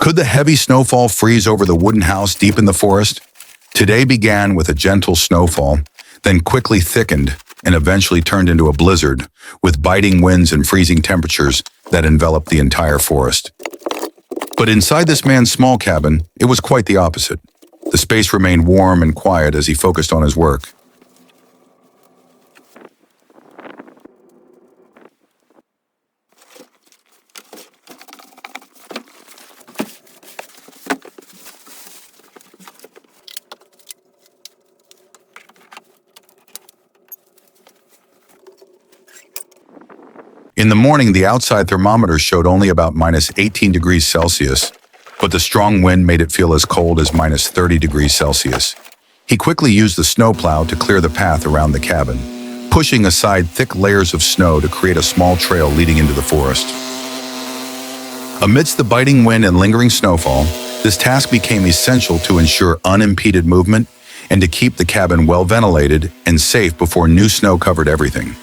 Could the heavy snowfall freeze over the wooden house deep in the forest? Today began with a gentle snowfall, then quickly thickened and eventually turned into a blizzard, with biting winds and freezing temperatures that enveloped the entire forest. But inside this man's small cabin, it was quite the opposite. The space remained warm and quiet as he focused on his work. In the morning, the outside thermometer showed only about minus 18 degrees Celsius, but the strong wind made it feel as cold as minus 30 degrees Celsius. He quickly used the snowplow to clear the path around the cabin, pushing aside thick layers of snow to create a small trail leading into the forest. Amidst the biting wind and lingering snowfall, this task became essential to ensure unimpeded movement and to keep the cabin well ventilated and safe before new snow covered everything.